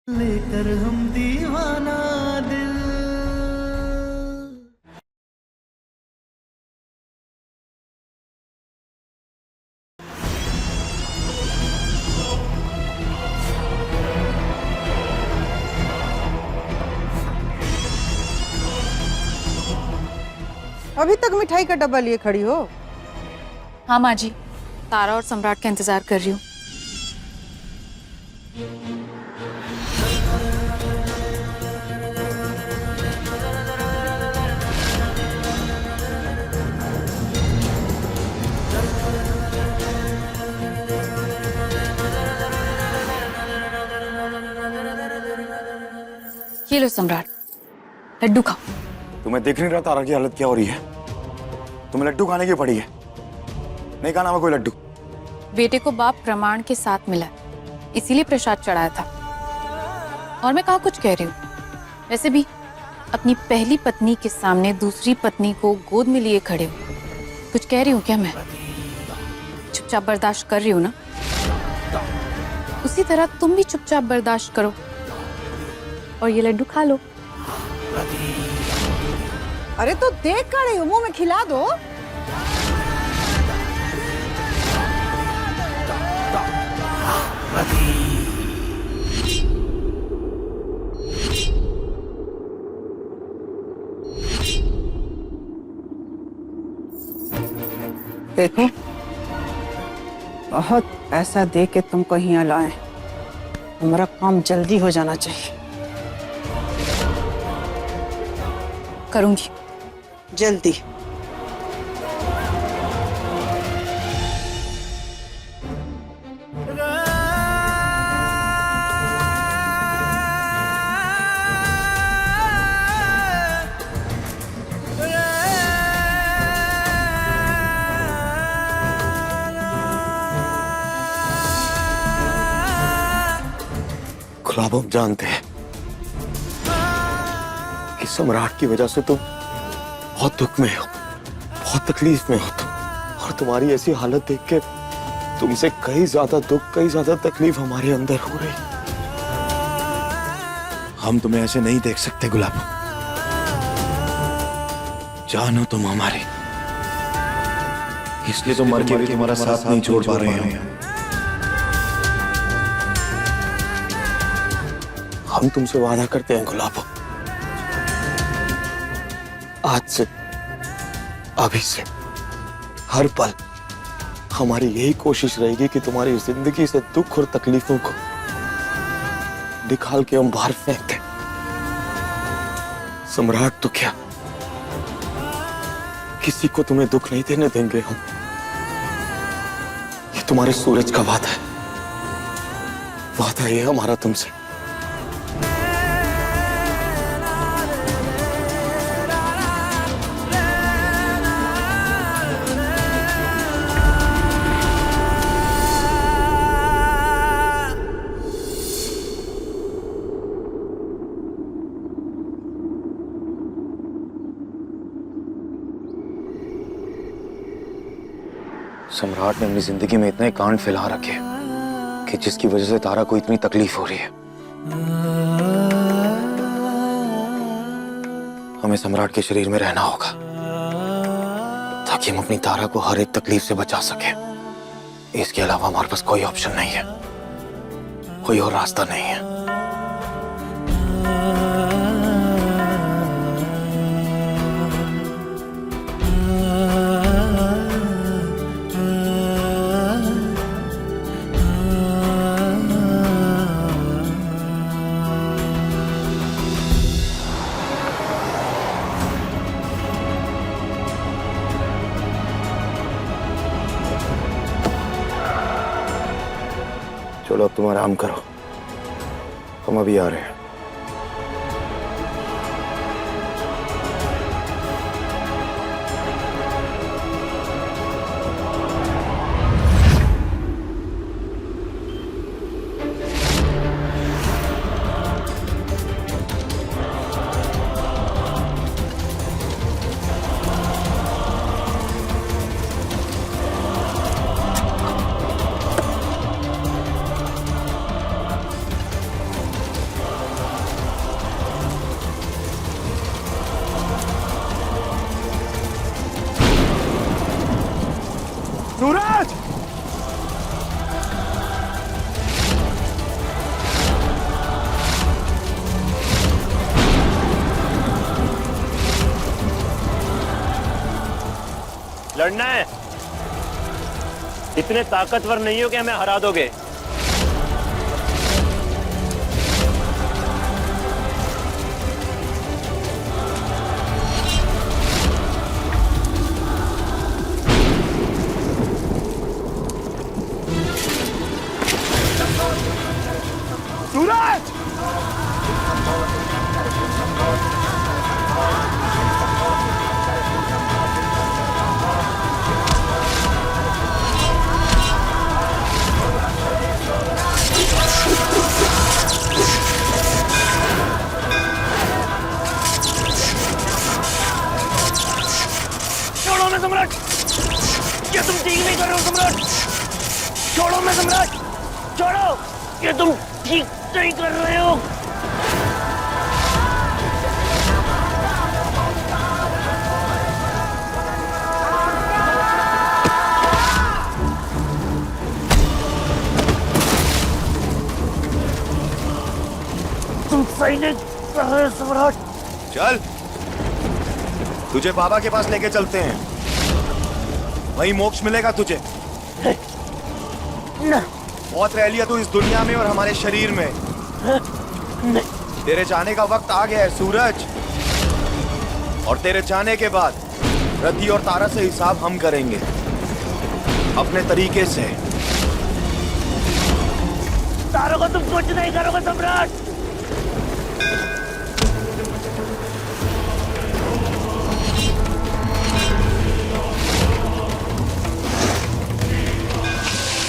लेकर हम दीवाना दिल। अभी तक मिठाई का डब्बा लिए खड़ी हो? हाँ माँ जी, तारा और सम्राट का इंतजार कर रही हूँ। ये लो सम्राट, लड्डू खाओ। तुम्हें दिख नहीं रहा तारा की हालत क्या हो रही है? तुम्हें लड्डू खाने की पड़ी है? नहीं खाना मैं कोई लड्डू। बेटे को बाप प्रमाण के साथ मिला, इसीलिए प्रसाद चढ़ाया था। और मैं कहाँ कुछ कह रही हूँ। वैसे भी अपनी पहली पत्नी के सामने दूसरी पत्नी को गोद में लिए खड़े हो, कुछ कह रही हूँ क्या मैं? चुपचाप बर्दाश्त कर रही हूँ ना? उसी तरह तुम भी चुपचाप बर्दाश्त करो और ये लड्डू खा लो। अरे तो देख कर रही हो, मुंह में खिला दो। देखो, बहुत पैसा दे के तुमको यहाँ लाए, हमारा काम जल्दी हो जाना चाहिए। करूंगी जल्दी। गुलाब, हम जानते हैं कि सम्राट की वजह से तुम बहुत दुख में हो, बहुत तकलीफ में हो तुम, और तुम्हारी ऐसी हालत देख के तुमसे कई ज्यादा दुख, कई ज्यादा तकलीफ हमारे अंदर हो रही। हम तुम्हें ऐसे नहीं देख सकते गुलाब। जानो तुम हमारी, इसलिए तो मर के भी तुम्हारा साथ नहीं छोड़ पा रहे हैं। हम तुमसे वादा करते हैं गुलाब, आज से, अभी से, हर पल हमारी यही कोशिश रहेगी कि तुम्हारी जिंदगी से दुख और तकलीफों को निकाल के हम बाहर फेंक दें। सम्राट तो क्या, किसी को तुम्हें दुख नहीं देने देंगे हम। ये तुम्हारे सूरज का वादा है, वादा ये हमारा तुमसे। सम्राट ने अपनी जिंदगी में इतने कांड फैला रखे कि जिसकी वजह से तारा को इतनी तकलीफ हो रही है। हमें सम्राट के शरीर में रहना होगा ताकि हम अपनी तारा को हर एक तकलीफ से बचा सके। इसके अलावा हमारे पास कोई ऑप्शन नहीं है, कोई और रास्ता नहीं है। चलो अब तुम आराम करो, हम अभी आ रहे हैं। लड़ना है? इतने ताकतवर नहीं हो कि हमें हरा दोगे। सूरज! छोड़ो मैं सम्राट! ये तुम ठीक नहीं कर रहे हो सम्राट! छोड़ो मैं सम्राट! छोड़ो! ये तुम ठीक नहीं कर रहे हो। तुम सही नहीं कर रहे हो सम्राट। चल, तुझे बाबा के पास लेके चलते हैं, वहीं मोक्ष मिलेगा तुझे। न, बहुत रह लिया तू इस दुनिया में और हमारे शरीर में। तेरे जाने का वक्त आ गया है सूरज, और तेरे जाने के बाद रति और तारा से हिसाब हम करेंगे अपने तरीके से। तारा को तुम कुछ नहीं करोगे सम्राट।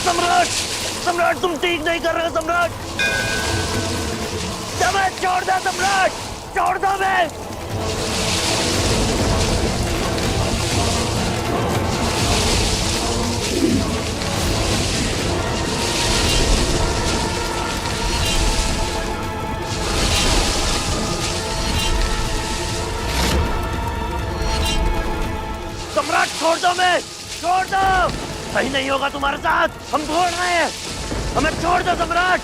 सम्राट, सम्राट तुम ठीक नहीं कर रहे हो सम्राट। सम्राट छोड़ दो सम्राट, छोड़ दो मैं। सम्राट छोड़ दो मैं, छोड़ दो। सही नहीं होगा तुम्हारे साथ, हम छोड़ रहे हैं, हमें छोड़ दो सम्राट।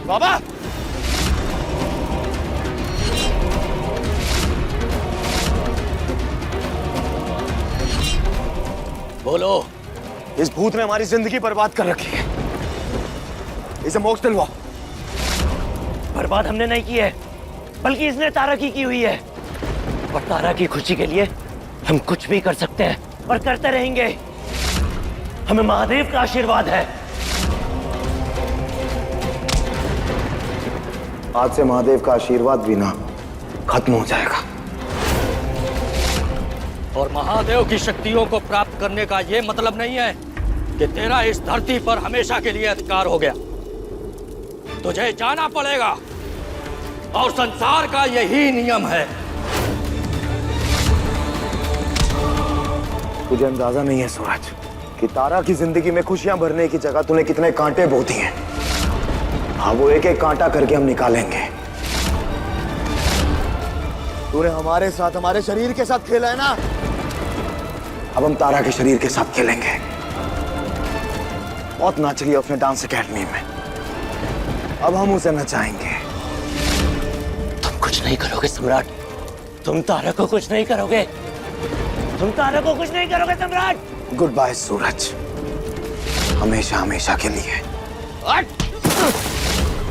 बाबा! बोलो। इस भूत ने हमारी जिंदगी बर्बाद कर रखी है, इसे मोक्ष दिलवाओ। बर्बाद हमने नहीं की है, बल्कि इसने तारा की हुई है। और तारा की खुशी के लिए हम कुछ भी कर सकते हैं और करते रहेंगे। हमें महादेव का आशीर्वाद है। आज से महादेव का आशीर्वाद भी ना खत्म हो जाएगा। और महादेव की शक्तियों को प्राप्त करने का यह मतलब नहीं है कि तेरा इस धरती पर हमेशा के लिए अधिकार हो गया। तुझे जाना पड़ेगा, और संसार का यही नियम है। तुझे अंदाजा नहीं है सूरज कि तारा की जिंदगी में खुशियां भरने की जगह तूने कितने कांटे बो दिए। हाँ, वो एक एक कांटा करके हम निकालेंगे। तूने हमारे साथ, हमारे शरीर के साथ खेला है ना, अब हम तारा के शरीर के साथ खेलेंगे। बहुत नाच लिया अपने डांस एकेडमी में, अब हम उसे नचाएंगे। तुम कुछ नहीं करोगे सम्राट, तुम तारा को कुछ नहीं करोगे, तुम तारा को कुछ नहीं करोगे सम्राट। गुड बाय सूरज, हमेशा हमेशा के लिए।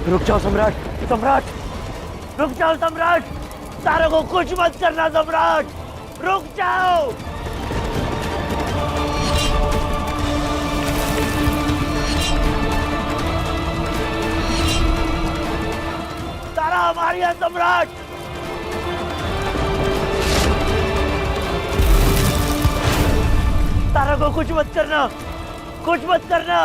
रुक जाओ सम्राट, सम्राट रुक जाओ सम्राट। तारा को कुछ मत करना सम्राट, रुक जाओ। तारा हमारी है सम्राट। तारा को कुछ मत करना, कुछ मत करना।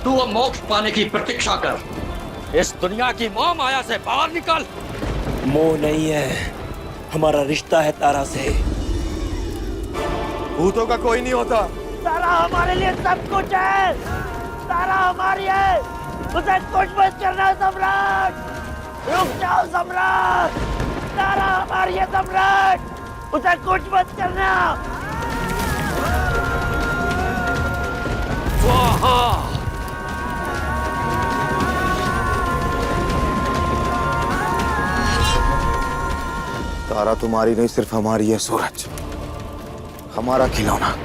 तू अब मोक्ष पाने की प्रतीक्षा कर। इस दुनिया की मोह माया से बाहर निकल। मोह नहीं है, हमारा रिश्ता है तारा से। भूतों का कोई नहीं होता। तारा हमारे लिए सब कुछ है, तारा हमारी है, उसे कुछ मत करना सम्राट। रुक जाओ सम्राट, तारा हमारी है सम्राट, उसे कुछ मत करना। स्वाहा। तारा तुम्हारी नहीं, सिर्फ हमारी है सूरज। हमारा खिलौना।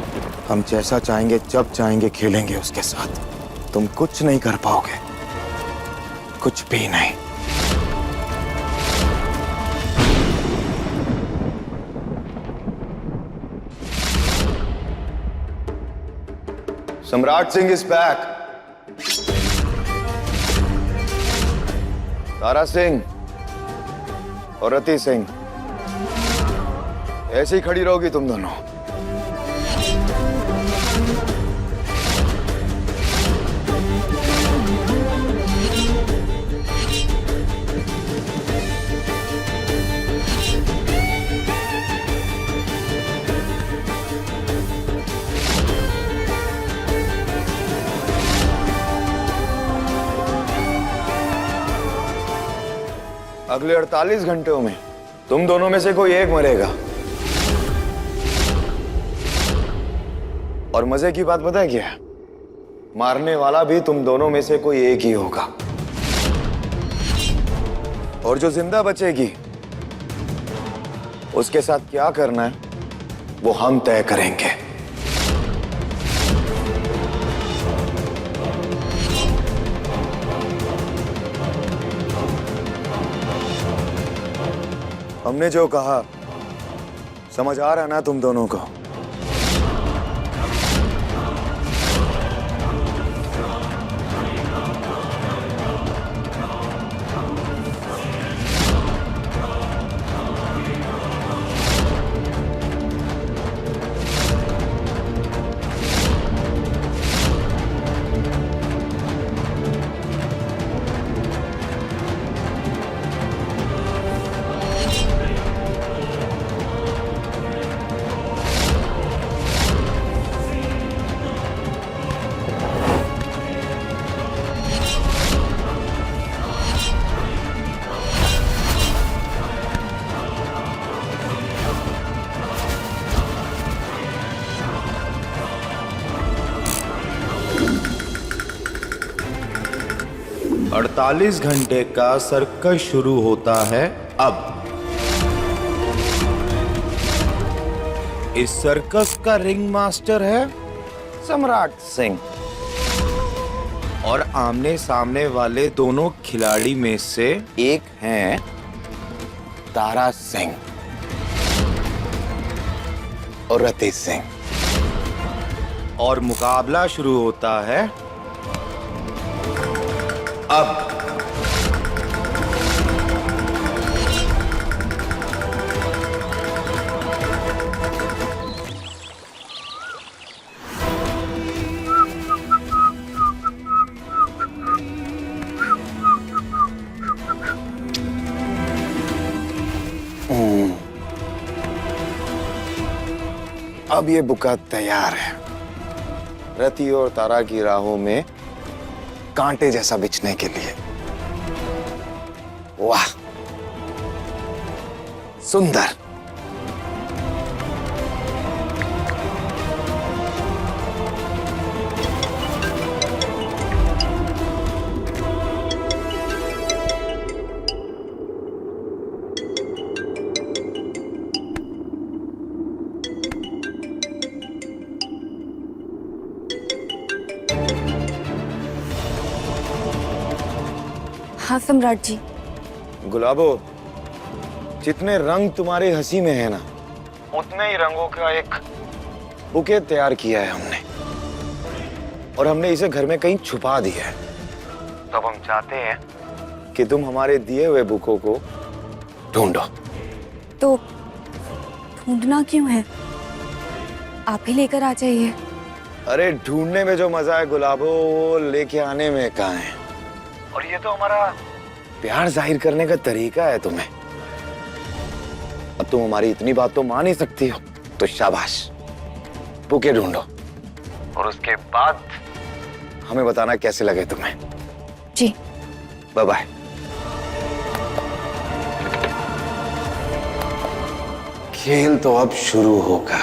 हम जैसा चाहेंगे जब चाहेंगे खेलेंगे उसके साथ। तुम कुछ नहीं कर पाओगे, कुछ भी नहीं। सम्राट सिंह इज बैक। तारा सिंह और रति सिंह, ऐसे ही खड़ी रहोगी तुम दोनों। अगले 48 घंटों में तुम दोनों में से कोई एक मरेगा। और मजे की बात पता है क्या है? मारने वाला भी तुम दोनों में से कोई एक ही होगा। और जो जिंदा बचेगी उसके साथ क्या करना है वो हम तय करेंगे। हमने जो कहा समझ आ रहा है ना तुम दोनों को? अड़तालीस घंटे का सर्कस शुरू होता है अब। इस सर्कस का रिंग मास्टर है सम्राट सिंह। और आमने सामने वाले दोनों खिलाड़ी में से एक हैं तारा सिंह और रति सिंह। और मुकाबला शुरू होता है अब। अब ये बुका तैयार है रति और तारा की राहों में कांटे जैसा बिछने के लिए। वाह, सुंदर। हाँ सम्राट जी। गुलाबो, जितने रंग तुम्हारी हंसी में है ना, उतने ही रंगों का एक बुके तैयार किया है हमने। और हमने इसे घर में कहीं छुपा दिया है। तो अब हम चाहते हैं कि तुम हमारे दिए हुए बुकों को ढूंढो। तो ढूंढना क्यों है? आप ही लेकर आ जाइए। अरे ढूंढने में जो मजा है गुलाबो, वो लेके आने में कहाँ है। और ये तो हमारा प्यार जाहिर करने का तरीका है तुम्हें। अब तुम हमारी इतनी बात तो मान ही सकती हो, तो शाबाश, बुके ढूंढो और उसके बाद हमें बताना कैसे लगे तुम्हें। जी, बाय बाय। खेल तो अब शुरू होगा।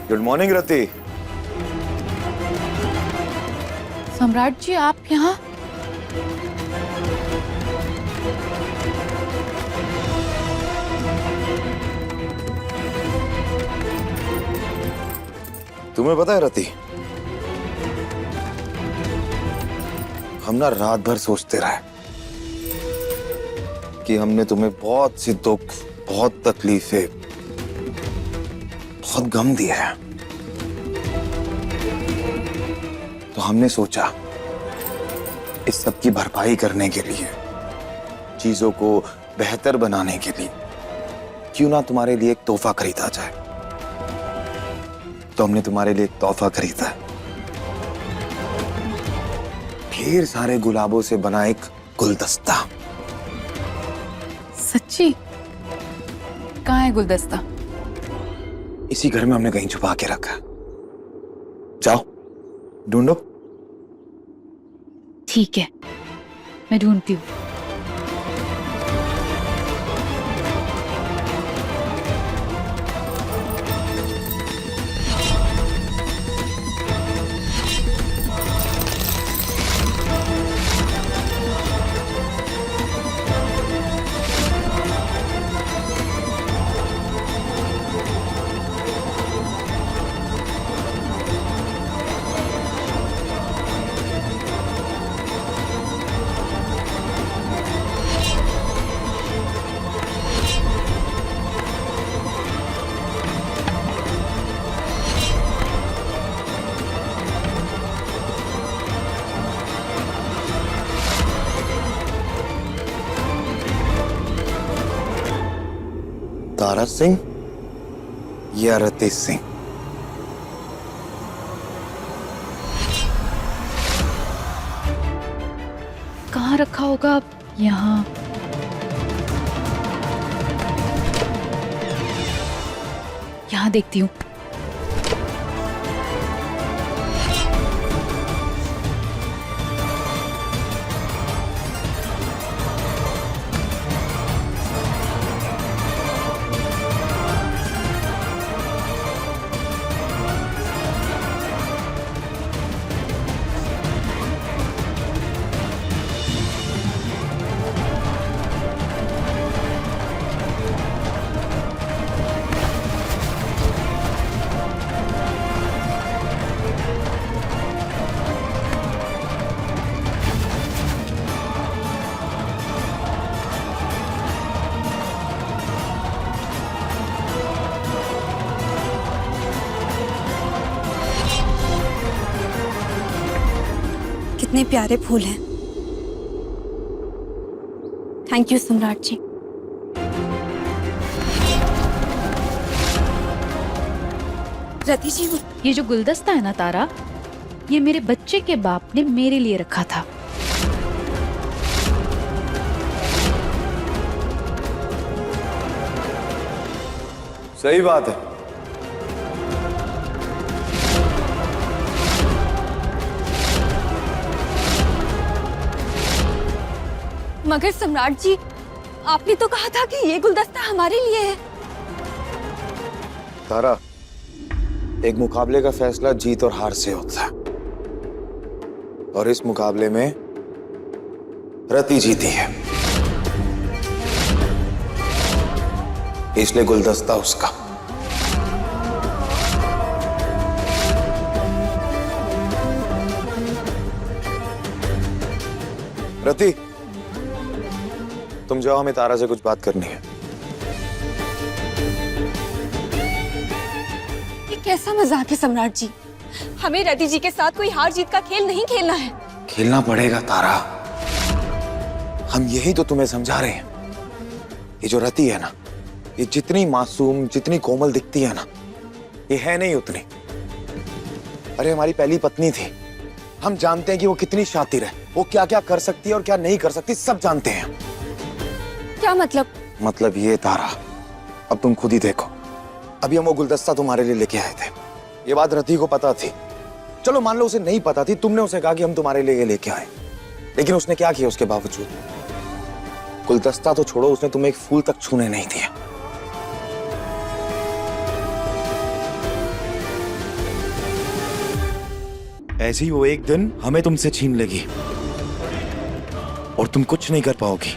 गुड मॉर्निंग रति। सम्राट जी आप यहाँ? तुम्हें पता है रति, हम ना रात भर सोचते रहे कि हमने तुम्हें बहुत सी दुख, बहुत तकलीफें, बहुत गम दिए हैं। तो हमने सोचा इस सब की भरपाई करने के लिए, चीजों को बेहतर बनाने के लिए क्यों ना तुम्हारे लिए एक तोहफा खरीदा जाए। तो हमने तुम्हारे लिए एक तोहफा खरीदा, ढेर सारे गुलाबों से बना एक गुलदस्ता। सच्ची? कहाँ है गुलदस्ता? इसी घर में हमने कहीं छुपा के रखा है। जाओ ढूंढो। ठीक है, मैं ढूंढती हूँ। तारा सिंह या रति सिंह? कहाँ रखा होगा? यहाँ। यहाँ देखती हूँ। कितने प्यारे फूल हैं। थैंक यू सम्राट जी। रति जी, ये जो गुलदस्ता है ना तारा, ये मेरे बच्चे के बाप ने मेरे लिए रखा था। सही बात है। मगर सम्राट जी, आपने तो कहा था कि ये गुलदस्ता हमारे लिए है। तारा, एक मुकाबले का फैसला जीत और हार से होता है, और इस मुकाबले में रति जीती है, इसलिए गुलदस्ता उसका। रति, तुम जाओ, हमें तारा से कुछ बात करनी है। ये कैसा मजाक है सम्राट जी? हमें रति जी के साथ कोई हार जीत का खेल नहीं खेलना है। खेलना पड़ेगा तारा, हम यही तो तुम्हें समझा रहे हैं। ये जो रति है ना, ये जितनी मासूम, जितनी कोमल दिखती है ना, ये है नहीं उतनी। अरे हमारी पहली पत्नी थी, हम जानते हैं कि वो कितनी शातिर है, वो क्या क्या कर सकती है और क्या नहीं कर सकती, सब जानते हैं। क्या मतलब? मतलब ये तारा, अब तुम खुद ही देखो, अभी हम वो गुलदस्ता तुम्हारे लिए लेके आए थे। ये बात रति को पता थी, चलो मान लो उसे नहीं पता थी, तुमने उसे कहा कि हम तुम्हारे लिए लेके आए, लेकिन उसने क्या किया उसके बावजूद? गुलदस्ता तो छोड़ो, उसने तुम्हें एक फूल तक छूने नहीं दिया। ऐसे ही वो एक दिन हमें तुमसे छीन लेगी और तुम कुछ नहीं कर पाओगी।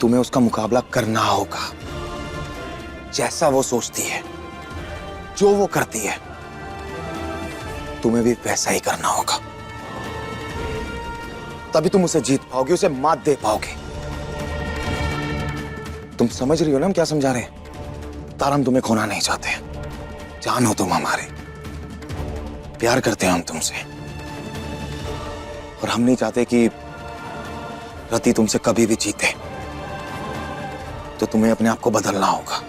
तुम्हें उसका मुकाबला करना होगा। जैसा वो सोचती है, जो वो करती है, तुम्हें भी वैसा ही करना होगा। तभी तुम उसे जीत पाओगे, उसे मात दे पाओगे। तुम समझ रही हो ना हम क्या समझा रहे हैं? तारा, हम तुम्हें खोना नहीं चाहते। जान हो तुम हमारे, प्यार करते हैं हम तुमसे, और हम नहीं चाहते कि रति तुमसे कभी भी जीते। तो तुम्हें अपने आप को बदलना होगा,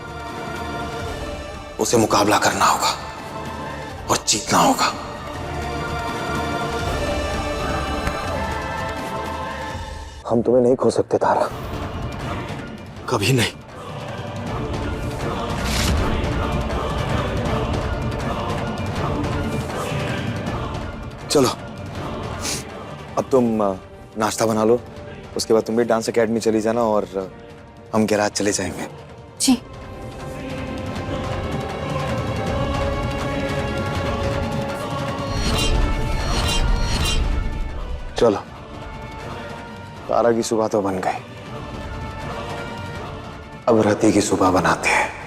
उसे मुकाबला करना होगा और जीतना होगा। हम तुम्हें नहीं खो सकते तारा, कभी नहीं। चलो अब तुम नाश्ता बना लो, उसके बाद तुम भी डांस एकेडमी चली जाना और हम गैराज चले जाएंगे। जी। चलो, तारा की सुबह तो बन गई, अब रति की सुबह बनाते हैं।